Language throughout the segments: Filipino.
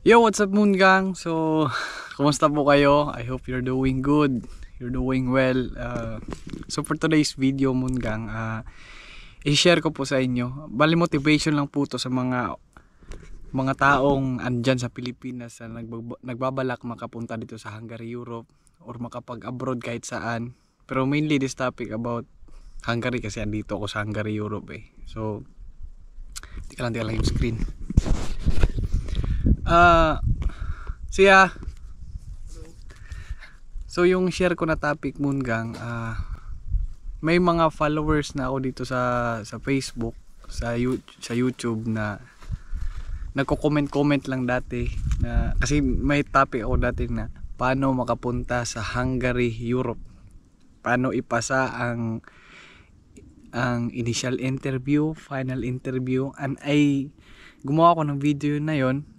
Yo, what's up Moon Gang? So, kumusta po kayo? I hope you're doing good. You're doing well. So for today's video Moon Gang, i-share ko po sa inyo. Bali motivation lang po to sa mga taong andyan sa Pilipinas na nagbabalak makapunta dito sa Hungary, Europe, or makapag-abroad kahit saan. Pero mainly this topic about Hungary kasi andito ako sa Hungary, Europe eh. So, tika lang yung screen. So yung share ko na topic Moon Gang, may mga followers na ako dito sa Facebook, sa YouTube na nagko-comment lang dati na kasi may topic ako dati na paano makapunta sa Hungary, Europe. Paano ipasa ang initial interview, final interview, and ay gumawa ko ng video na yon.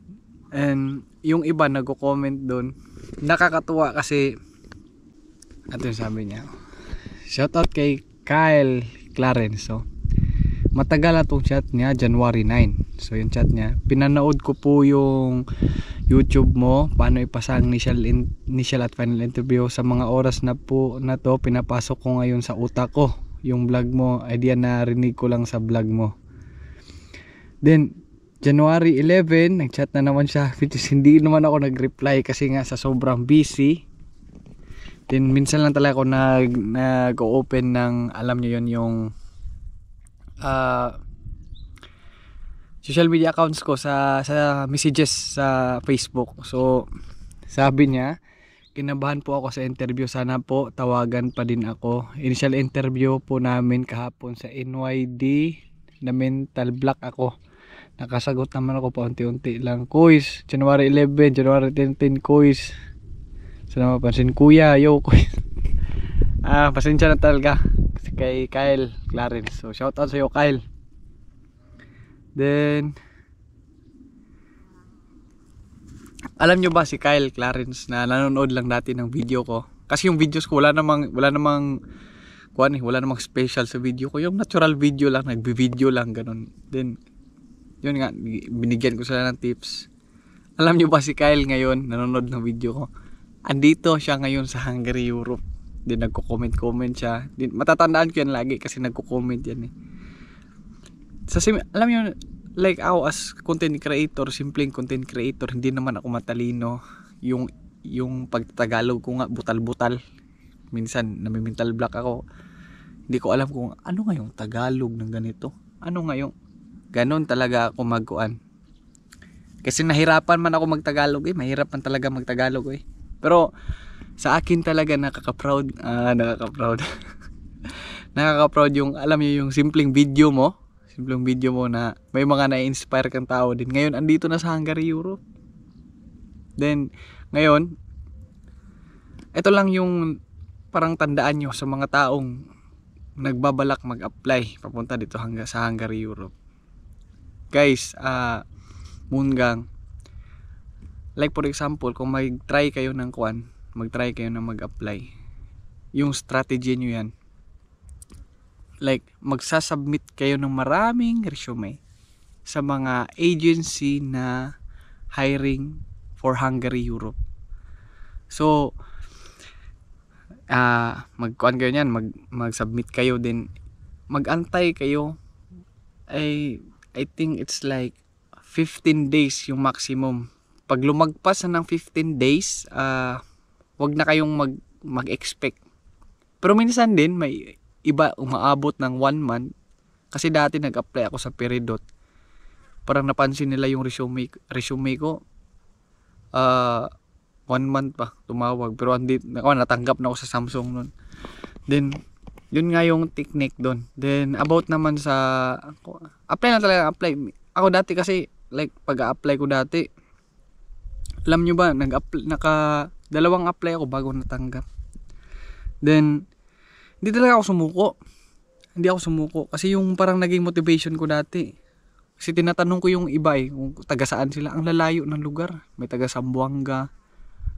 And yung iba nagko-comment doon, nakakatuwa kasi ito yung sabi niya. Shoutout kay Kyle Clarence. So, matagal na tong chat niya, January 9. So yung chat niya, pinanood ko po yung YouTube mo, paano ipasa ang initial at final interview. Sa mga oras na po na to, pinapasok ko ngayon sa utak ko yung vlog mo, idea na rinig ko lang sa vlog mo. Then January 11, nag-chat na naman siya, which is hindi naman ako nag-reply kasi nga sa sobrang busy. Then minsan lang talaga ako nag-open ng, alam niyo yon, yung social media accounts ko sa messages sa Facebook. So sabi niya, kinabahan po ako sa interview, sana po tawagan pa din ako. Initial interview po namin kahapon sa NYD na mental block ako. Nakasagot naman ako paunti-unti lang. Kuys, January 11, January 10, kuys. Sana mapansin, kuya, yo, kuys. Pasensya na talaga kay Kyle Clarence. So, shout out sa iyo, Kyle. Then, alam nyo ba si Kyle Clarence na nanonood lang dati ng video ko? Kasi yung videos ko wala namang special sa video ko. Yung natural video lang, nagbi-video lang, ganun. Then, yun nga, binigyan ko sila ng tips. Alam nyo ba si Kyle ngayon, nanonood ng video ko, andito siya ngayon sa Hungary, Europe. Then nagko-comment siya. Then, matatandaan ko yan lagi kasi nagko-comment yan eh. Alam nyo, like ako as content creator, simpleng content creator, hindi naman ako matalino. Yung pagtagalog ko nga, butal-butal. Minsan, nami-mental block ako. Hindi ko alam kung ano nga yung Tagalog ng ganito. Ano nga yung ganon talaga ako magkuan. Kasi nahirapan man ako magtagalog eh. Mahirap man talaga magtagalog eh. Pero sa akin talaga nakaka-proud. Nakaka-proud yung, alam niyo, yung simpleng video mo na may mga na-inspire kang tao din. Ngayon andito na sa Hungary, Europe. Then ngayon, ito lang yung parang tandaan nyo sa mga taong nagbabalak mag-apply papunta dito sa Hungary, Europe. Guys, Moon Gang, like for example, kung mag-try kayo ng mag-apply, yung strategy nyo yan, like magsasubmit kayo ng maraming resume sa mga agency na hiring for Hungary, Europe. So mag-kuan kayo niyan, mag-submit kayo, din mag-antay kayo. I think it's like 15 days yung maximum. Pag lumagpas na ng 15 days, wag na kayong mag-expect. Pero minsan din may iba umaabot ng 1 month. Kasi dati nag-apply ako sa Peridot. Parang napansin nila yung resume ko. 1 month pa tumawag, pero natanggap na ako sa Samsung noon. Then yun nga yung technique doon. Then about naman sa apply na talaga, apply. Ako dati kasi like pag-a-apply ko dati, alam nyo ba, dalawang apply ako bago natanggap. Then hindi talaga ako sumuko kasi yung parang naging motivation ko dati, kasi tinatanong ko yung iba eh, kung taga saan sila. Ang lalayo ng lugar, may taga Zamboanga,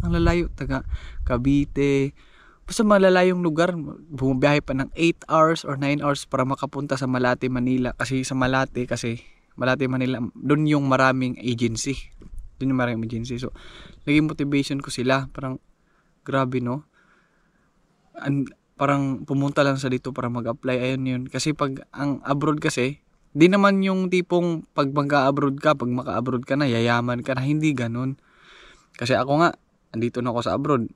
ang lalayo, taga Cavite, basta malalayong lugar. Bumabiyahe pa ng 8 hours or 9 hours para makapunta sa Malate, Manila. Kasi sa Malate, Manila, doon yung maraming agency. Doon yung maraming emergency. So, naging motivation ko sila. Parang, grabe no. Parang pumunta lang sa dito para mag-apply. Ayun yun. Kasi pag ang abroad kasi, di naman yung tipong pag mag-abroad ka, pag maka-abroad ka na, yayaman ka na. Hindi ganun. Kasi ako nga, andito na ako sa abroad.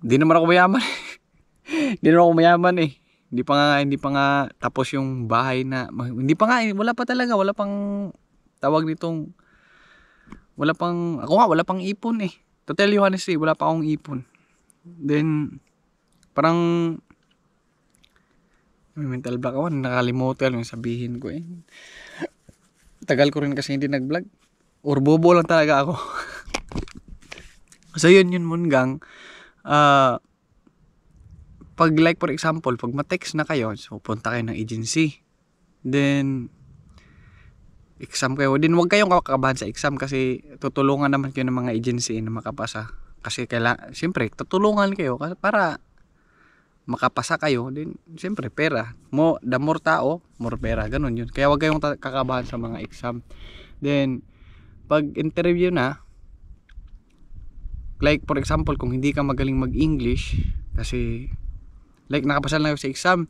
Di naman ako mayaman. Di naman ako mayaman eh. Hindi pa nga tapos yung bahay na, hindi pa nga, wala pa talaga, wala pang tawag nitong, wala pang ipon eh. To tell you honestly, wala pa akong ipon. Then, parang, may mental block ako, nakalimutan yung sabihin ko eh. Tagal ko rin kasi hindi nag-vlog. Or bobo lang talaga ako. So yun Munggang. Pag like for example, pag ma-text na kayo, so punta kayo ng agency. Then, exam kayo. Then huwag kayong kakabahan sa exam kasi tutulungan naman kayo ng mga agency na makapasa. Kasi siyempre, tutulungan kayo para makapasa kayo. Then, siyempre, pera. The more tao, more pera. Ganun yun. Kaya huwag kayong kakabahan sa mga exam. Then, pag interview na, like for example, kung hindi ka magaling mag-English, kasi like nakapasa lang kayo sa exam,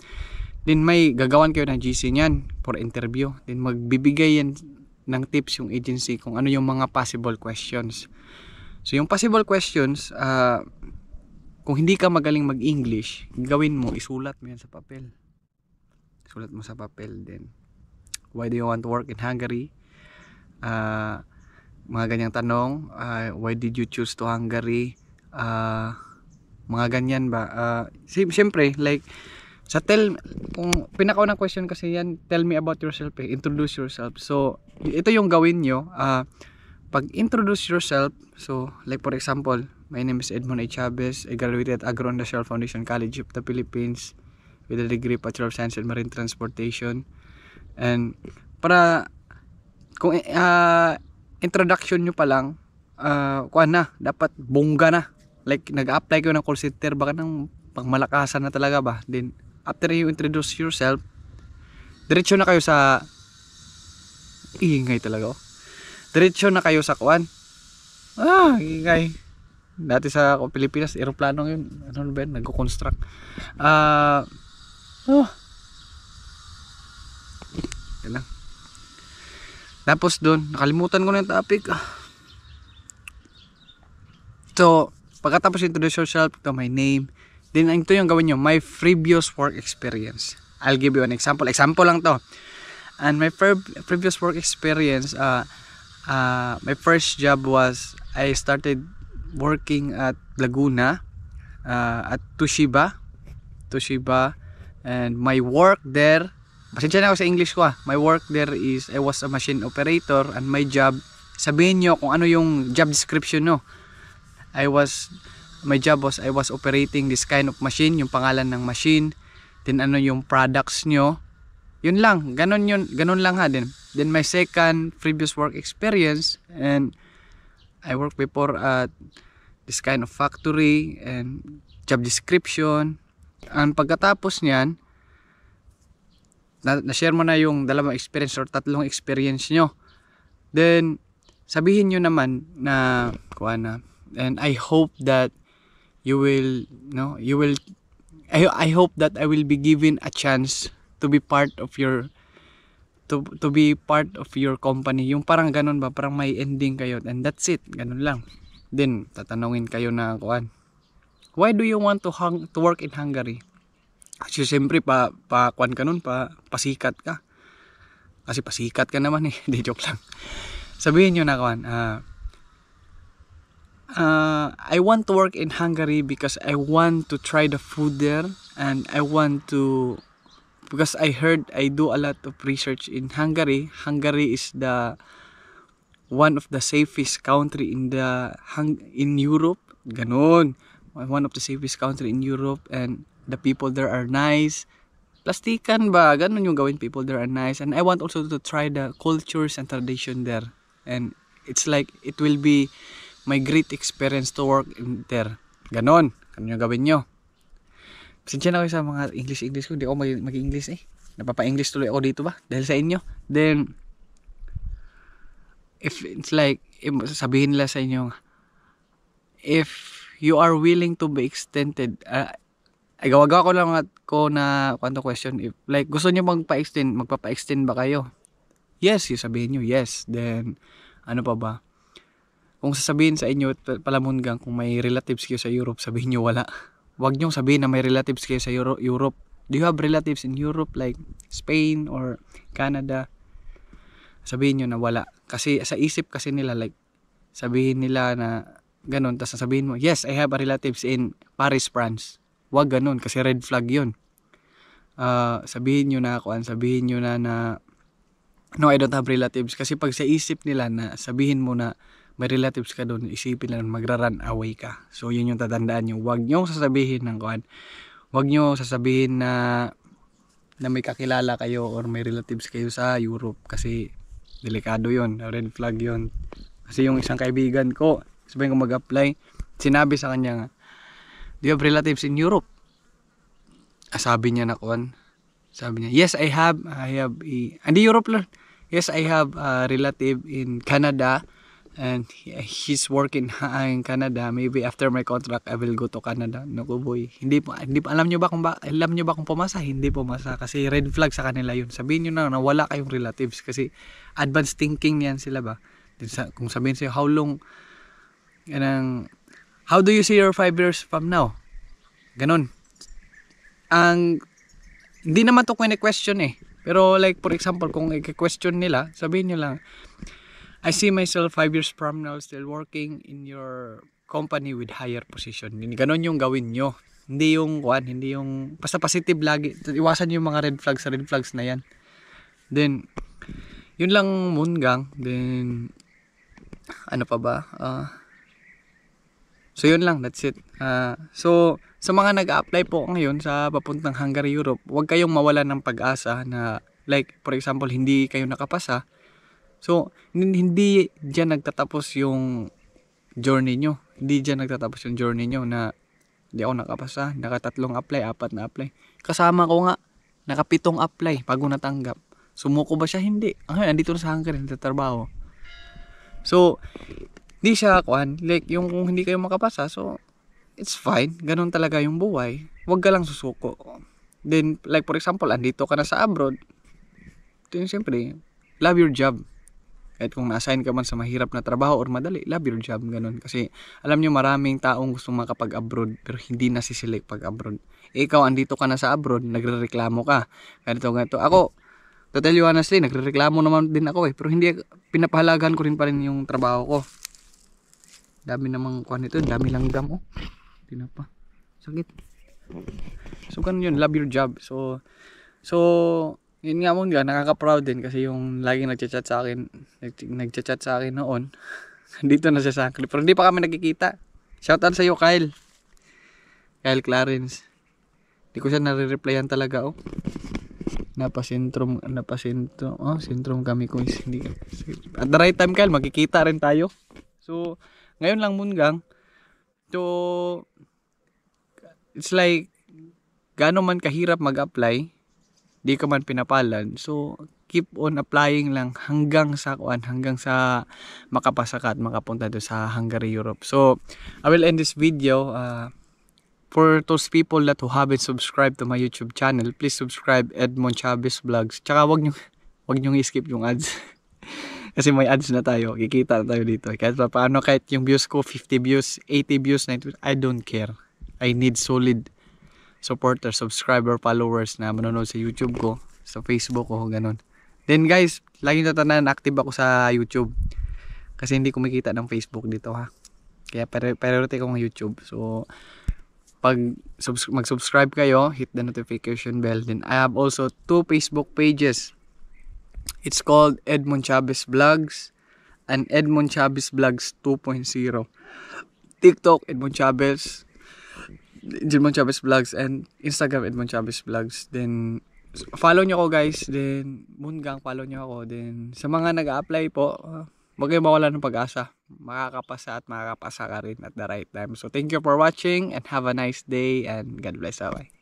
then may gagawan kayo ng GC niyan for interview. Then magbibigay yan ng tips yung agency kung ano yung mga possible questions. So yung possible questions, kung hindi ka magaling mag-English, gawin mo, isulat mo yan sa papel. Sulat mo sa papel. Then, why do you want to work in Hungary? Mga ganyang tanong. Why did you choose to Hungary? Mga ganyan ba? Siyempre, like, kung pinakaunang question kasi yan, tell me about yourself, introduce yourself. So, ito yung gawin nyo. Pag introduce yourself, so, like for example, my name is Edmond A. Chavez. I graduated at Agro-Industrial Foundation College of the Philippines with a degree Bachelor of Science in Marine Transportation. And, para, kung introduction nyo pa lang, dapat bongga na. Like, nag-apply kayo ng call center, baka ng pangmalakasan na talaga ba. Then, after you introduce yourself, diretso na kayo sa, ingay talaga oh. Diretso na kayo sa ingay. Dati sa Pilipinas, aeroplano yun, ano ba yun, nagko-construct. Yan lang. Tapos doon, nakalimutan ko na yung topic. So, pagkatapos introduce yourself, to my name, then ito yung gawin nyo, my previous work experience. I'll give you an example. Example lang to. And my previous work experience, my first job was, I started working at Laguna, at Toshiba, and my work there, pasensya na ako sa English ko my work there is, I was a machine operator, and my job, sabihin nyo kung ano yung job description no. My job was, I was operating this kind of machine, yung pangalan ng machine, then ano yung products nyo, yun lang, ganun lang ha. Then my second previous work experience, and I worked before at this kind of factory, and job description, and pagkatapos nyan, na-share mo na yung dalawang experience or tatlong experience nyo, then sabihin nyo naman na and I hope that I hope that I will be given a chance to be part of your company. Yung parang ganun ba, parang may ending kayo, and that's it, ganun lang. Then tatanungin kayo na why do you want to work in Hungary? Kasi siyempre pasikat ka. Kasi pasikat ka naman eh. Di, joke lang. Sabihin nyo na I want to work in Hungary because I want to try the food there, and I want to, because I heard, I do a lot of research in Hungary. Hungary is one of the safest country in Europe. Ganon. One of the safest country in Europe, and the people there are nice. Plastikan ba? Ganon yung gawin. People there are nice. And I want also to try the cultures and tradition there. And it's like, it will be my great experience to work in there. Ganon. Ganon yung gawin nyo. Pasensya na kayo sa mga English ko. Hindi ako mag-English eh. Napapa-English tuloy ako dito ba? Dahil sa inyo. Then, if it's like, sabihin nila sa inyo, if you are willing to be extended, ay gawa ko lang ko na kwento question, if like gusto niyo magpapa-extend ba kayo? Yes, yung sabihin nyo, yes. Then, ano pa ba? Kung sasabihin sa inyo, palamundgang, kung may relatives kayo sa Europe, sabihin nyo wala. Huwag nyo sabihin na may relatives kayo sa Europe. Do you have relatives in Europe like Spain or Canada? Sabihin nyo na wala. Kasi sa isip kasi nila, like, sabihin nila na ganun, tapos sabihin mo, yes, I have a relatives in Paris, France. Huwag ganun, kasi red flag yun. Sabihin nyo na no, I don't have relatives. Kasi pag sa isip nila na sabihin mo na may relatives ka doon, isipin nila magra-run away ka. So, yun yung tatandaan nyo. Huwag nyo sasabihin ng kuan. Huwag nyo sasabihin na may kakilala kayo or may relatives kayo sa Europe. Kasi, delikado yun. Red flag yun. Kasi yung isang kaibigan ko, sabihin ko mag-apply, sinabi sa kanya nga, do you have relatives in Europe? Sabi niya na kuan. Sabi niya, yes, I have hindi Europe lang. Yes, I have a relative in Canada and he's working in Canada. Maybe after my contract, I will go to Canada. Naku boy, hindi pa alam niyo ba kung pumasa? Hindi pumasa kasi red flag sa kanila yun. Sabihin niyo na wala kayong relatives kasi advanced thinking yan sila ba. Kung sabihin sa'yo, how do you see your 5 years from now? Ganon. Hindi naman to question eh. Pero like for example, kung i-question nila, sabihin nyo lang, I see myself 5 years from now still working in your company with higher position. Ganon yung gawin nyo. Hindi yung basta positive lagi. Iwasan yung mga red flags na yan. Then, yun lang Munggang. Then, ano pa ba? So yun lang, that's it. So sa mga nag-a-apply po ngayon sa papuntang Hungary, Europe, huwag kayong mawalan ng pag-asa na like for example, hindi kayo nakapasa. So hindi diyan nagtatapos yung journey nyo. Hindi diyan nagtatapos yung journey nyo na hindi ako nakapasa, nakatatlong apply, 4 na apply. Kasama ko nga, nakapitong apply bago natanggap. Sumuko ba siya? Hindi. Nandito na sa Hungary, nagtatrabaho. So di siya like yung kung hindi kayo makapasa, so it's fine, ganun talaga yung buhay. Huwag ka lang susuko. Then like for example, andito ka na sa abroad, then siyempre love your job. Kahit kung na-assign ka man sa mahirap na trabaho or madali, love your job, ganun. Kasi alam nyo, maraming taong gustong makapag-abroad pero hindi nasiselect pag abroad. Ikaw andito ka na sa abroad, nagrereklamo ka, ganito. Ako, to tell you honestly, nagrereklamo naman din ako pero hindi, pinapahalagan ko rin pa rin yung trabaho ko. Dami namang ito, dami lang gam tinapa. Sakit. So ganun yun, love your job. So yun nga Munggang, nakaka-proud din kasi yung laging nagchat-chat sa akin noon. Dito na siya sa Clip. Pero hindi pa kami nagkikita. Shoutout sa iyo, Kyle Clarence. Hindi ko siya nare-replyan talaga Napasentrum sentrum kami ko hindi. At the right time, Kyle, magkikita rin tayo. So ngayon lang Munggang, so it's like gaano man kahirap mag-apply, di ka man pinapalad, so keep on applying lang hanggang sa makapasa ka at makapunta doon sa Hungary, Europe. So I will end this video. For those people that who haven't subscribed to my YouTube channel, please subscribe, Edmond Chavez Vlogs. Tsaka wag nyo i-skip yung ads. Kasi may ads na tayo, kikita na tayo dito. Kahit paano, kahit yung views ko 50 views, 80 views, 90 views, I don't care. I need solid supporters, subscriber, followers na manonood sa YouTube ko, sa Facebook ko, ganun. Then guys, laging tatandaan, active ako sa YouTube. Kasi hindi kumikita ng Facebook dito Kaya priority ko ng YouTube. So pag mag-subscribe kayo, hit the notification bell. Then I have also 2 Facebook pages. It's called Edmond Chavez Vlogs and Edmond Chavez Vlogs 2.0. TikTok, Edmond Chavez Vlogs, and Instagram, Edmond Chavez Vlogs. Then follow nyo ako guys. Then Munggang, follow nyo ako. Then sa mga nag-a-apply po, wag kayong mawala ng pag-asa. Makakapasa at makakapasa ka rin at the right time. So thank you for watching and have a nice day and God bless. Bye.